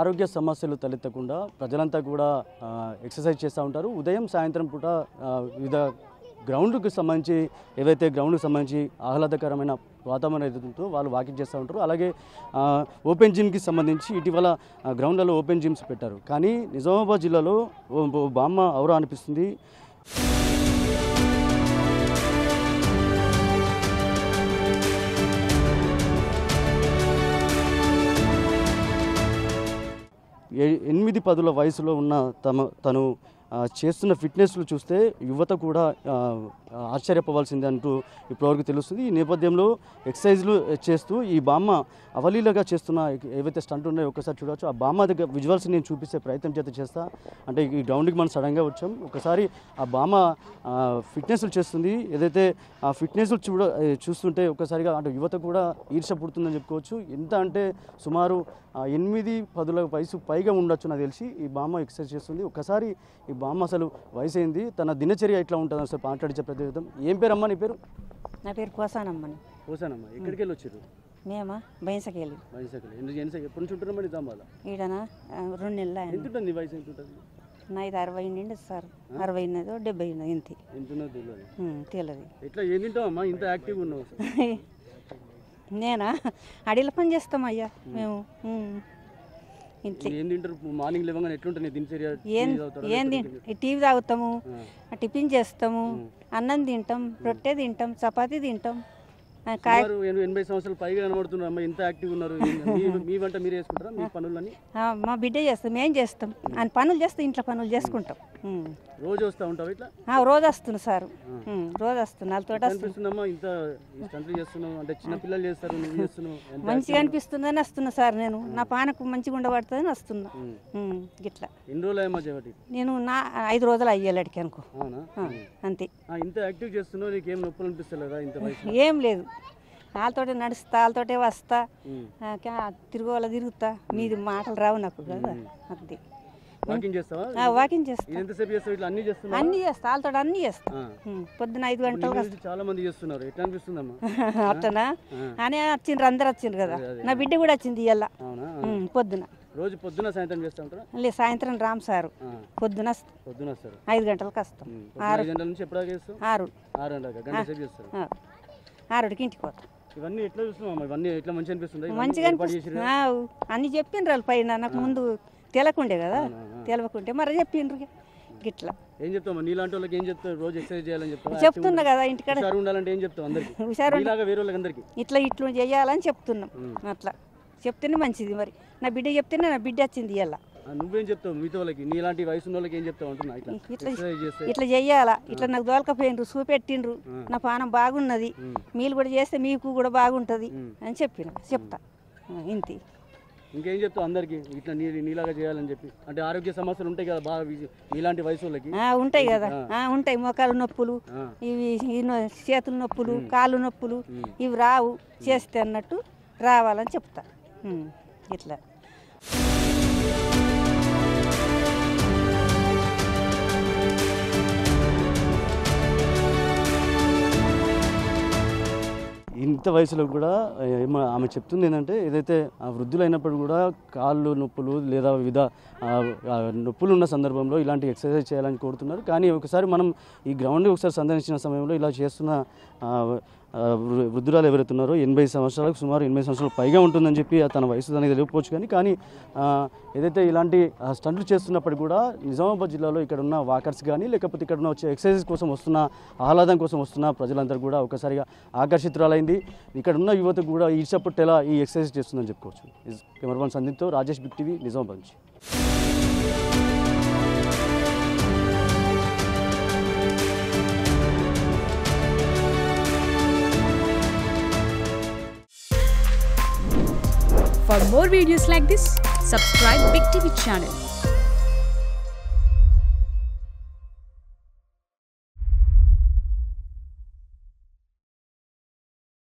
ఆరోగ్య సమస్యలు తలెత్తకుండా ప్రజలంతా కూడా ఎక్సర్సైజ్ చేస్తూ ఉంటారు. ఉదయం సాయంత్రం పూట వివిధ గ్రౌండ్కి సంబంధించి ఏవైతే గ్రౌండ్కి సంబంధించి ఆహ్లాదకరమైన వాతావరణం ఏదైతుందో వాళ్ళు వాకింగ్ చేస్తూ ఉంటారు. అలాగే ఓపెన్ జిమ్కి సంబంధించి ఇటీవల గ్రౌండ్లలో ఓపెన్ జిమ్స్ పెట్టారు. కానీ నిజామాబాద్ జిల్లాలో బామ్మ ఔరా అనిపిస్తుంది. ఎనిమిది 10 వయసులో ఉన్న తను చేస్తున్న ఫిట్నెస్లు చూస్తే యువత కూడా ఆశ్చర్యపోవాల్సిందే అంటూ ఇప్పటివరకు తెలుస్తుంది. ఈ నేపథ్యంలో ఎక్సర్సైజ్లు చేస్తూ ఈ బామ్మ అవలీలగా చేస్తున్న ఏవైతే స్టంట్ ఉన్నాయో ఒకసారి చూడవచ్చు. ఆ బామ్మ దగ్గర విజువల్స్ నేను చూపిస్తే ప్రయత్నం చేస్తా. అంటే ఈ గ్రౌండ్కి మనం సడన్గా వచ్చాం. ఒకసారి ఆ బామ్మ ఫిట్నెస్లు చేస్తుంది. ఏదైతే ఆ ఫిట్నెస్లు చూస్తుంటే ఒక్కసారిగా అంటే యువత కూడా ఈర్ష్య పుడుతుందని చెప్పుకోవచ్చు. ఎంత అంటే సుమారు 8-10 వయసు పైగా ఉండొచ్చు నాకు తెలిసి ఈ బామ్మ ఎక్సర్సైజ్ చేస్తుంది. ఒక్కసారి ఈ బామ్మ అసలు వయసు అయింది, తన దినచర్య ఎట్లా ఉంటుంది అసలు మాట్లాడించే ప్రతివిధం. ఏం పేరమ్మా నీ పేరు? నా పేరు కోసానమ్మని. కోసానమ్మ. ఎక్కడికి వెళ్ళి వచ్చారు? మేమా బైన్సకెళ్ళి. ఎప్పటి నుంచి ఉంటారమ్మా నిజామాబాద్? ఈడనా 2 నెలలు. ఎంత ఉంటుంది నీ వయసు? ఎంత ఉంటుంది? నాది 60 నిండి సార్. 60 ఉన్నదో 70 ఉన్నది ఇంత. ఎంత ఉన్నది తెలియదు. ఎట్లా ఏం తింటావమ్మా ఇంత యాక్టివ్గా ఉన్నావు? నేనా అడిలో పని చేస్తామయ్యా మేము. ఇంట్లో ఏం తింటారు? మార్నింగ్ లేవగానే ఎట్లుంటుంది దినచర్య? ఏం టీవీ తాగుతాము, టిఫిన్ చేస్తాము, అన్నం తింటాం, రొట్టె తింటాం, చపాతీ తింటాం. 80 సంవత్సరాలు పైగా కనబడుతున్నారు అమ్మ, ఇంత యాక్టివ్ ఉన్నారు. మీ వంట మీరు చేసుకుంటారా? మీ పనులని మా బిడ్డ చేస్తాం, మేము చేస్తాం. ఆయన పనులు చేస్తే ఇంట్లో పనులు చేసుకుంటాం. రోజు వస్తూ ఉంటావు ఇట్లా? రోజు వస్తున్నా సార్, రోజు వస్తున్నా. వాళ్ళతో అనిపిస్తుందమ్మా ఇంత స్టంట్లు చేస్తున్నావు అంటే చిన్న పిల్లలు చేస్తారు, నువ్వు చేస్తున్నావు, మంచిగా అనిపిస్తుందని వస్తున్నా సార్. నేను నా పానకు మంచిగా ఉండబడుతుందని వస్తున్నా. గిట్లా ఎన్ని రోజులు అయ్యమ్మా చేయబట్టి? నేను 5 రోజులు అయ్యేలాడికి అనుకో. అంతే. ఇంత యాక్టివ్ చేస్తున్నావు, నీకు ఏం నొప్పులు అనిపిస్తలేదా ఇంత వయసు? ఏం లేదు, వాళ్ళతోటే నడుస్తా, వాళ్ళతోటే వస్తా, తిరుగుతా. మీది మాటలు రావు నాకు కదా. అంతే. వాకింగ్ చేస్తావా? వాకింగ్ చేస్తా. ఎంతసేపు చేస్తావు ఇట్లా? అన్ని చేస్తా. వాళ్ళతో అన్ని చేస్తా. పొద్దున 5 గంటలకు చాలా మంది చేస్తున్నారు. ఎట్లా అనిపిస్తుందమ్మా? అట్టనా అని వచ్చిండ్రు, అందరు వచ్చిండ్రు కదా. నా బిడ్డ కూడా వచ్చింది ఇవాళ పొద్దున. రోజు పొద్దున సాయంత్రం చేస్తా ఉంటారా? లేదు, సాయంత్రం రామ్ సారు. పొద్దున 5 గంటలకు వస్తాం. 6 గంటల నుంచి ఎప్పుడు చేస్తాం? 6 గంటల సేపు చేస్తారు. 6కి ఇంటికి పోతాం. ఇవన్నీ ఎట్లా చూస్తున్నాం? ఇవన్నీ ఎట్లా మంచిగా అనిపిస్తుంది? మంచిగా అనిపిస్తుంది. అన్ని చెప్పిండ్రు వాళ్ళు పైన. నాకు ముందు తెలకుండే కదా, తెలవకుంటే మరి చెప్పిండ్రు గిట్లా. ఏం చెప్తావు నీలాంటి వాళ్ళకి? ఏం చెప్తావు? రోజు ఎక్సర్సైజ్ చేయాలని చెప్తున్నా కదా. ఇంటికాడ ఉండాలంటే ఏం చెప్తావు అందరికి? వేరే వాళ్ళకి ఇట్లా చేయాలని చెప్తున్నాం. అట్లా చెప్తేనే మంచిది. మరి నా బిడ్డ చెప్తేనే నా బిడ్డ వచ్చింది ఇవాళ. నువ్వేం చెప్తావు మిగతా వాళ్ళకి? నీలాంటి వయసు ఉన్న వాళ్ళకి ఏం చెప్తావు అంటున్నా? ఇట్లా చెయ్యాలా, ఇట్లా నాకు దోలకపోయినరు, చూపెట్టిండ్రు, నా పానం బాగున్నది, మీరు కూడా చేస్తే మీకు కూడా బాగుంటుంది అని చెప్తా. ఇంతే. ఇంకేం చెప్తావు అందరికి ఇట్లా నీలాగా చేయాలని చెప్పి? అంటే ఆరోగ్య సమస్యలు ఉంటాయి కదా బాగా నీలాంటి వయసు వాళ్ళకి? ఉంటాయి కదా, ఉంటాయి. మోకాలు నొప్పులు, ఇవి చేతుల నొప్పులు, కాళ్ళు నొప్పులు, ఇవి రావు చేస్తే అన్నట్టు రావాలని చెప్తా. ఇట్లా ఇంత వయసులో కూడా ఆమె చెప్తుంది ఏంటంటే ఏదైతే వృద్ధులు అయినప్పుడు కూడా కాళ్ళు నొప్పులు లేదా వివిధ నొప్పులు ఉన్న సందర్భంలో ఇలాంటి ఎక్సర్సైజ్ చేయాలని కోరుతున్నారు. కానీ ఒకసారి మనం ఈ గ్రౌండ్ని ఒకసారి సందర్శించిన సమయంలో ఇలా చేస్తున్న వృద్ధురాలు ఎవరైతున్నారో 80 సంవత్సరాలకు సుమారు 80 సంవత్సరాలు పైగా ఉంటుందని చెప్పి తన వయసు అనేది తెలియకపోవచ్చు. కానీ ఏదైతే ఇలాంటి స్టంట్లు చేస్తున్నప్పుడు కూడా నిజామాబాద్ జిల్లాలో ఇక్కడ ఉన్న వాకర్స్ కానీ లేకపోతే ఇక్కడ ఉన్న వచ్చే ఎక్సర్సైజ్ కోసం వస్తున్న ఆహ్లాదం కోసం వస్తున్న ప్రజలందరూ కూడా ఒకసారిగా ఆకర్షితురాలైంది. ఇక్కడ ఉన్న యువతకు కూడా ఈర్ష్యపుట్టేలా ఈ ఎక్సర్సైజ్ చేస్తుందని చెప్పుకోవచ్చు. కెమెరామన్ సందీప్తో రాజేష్, బిగ్ టీవీ, నిజామాబాద్ నుంచి. For more videos like this, subscribe Big TV channel.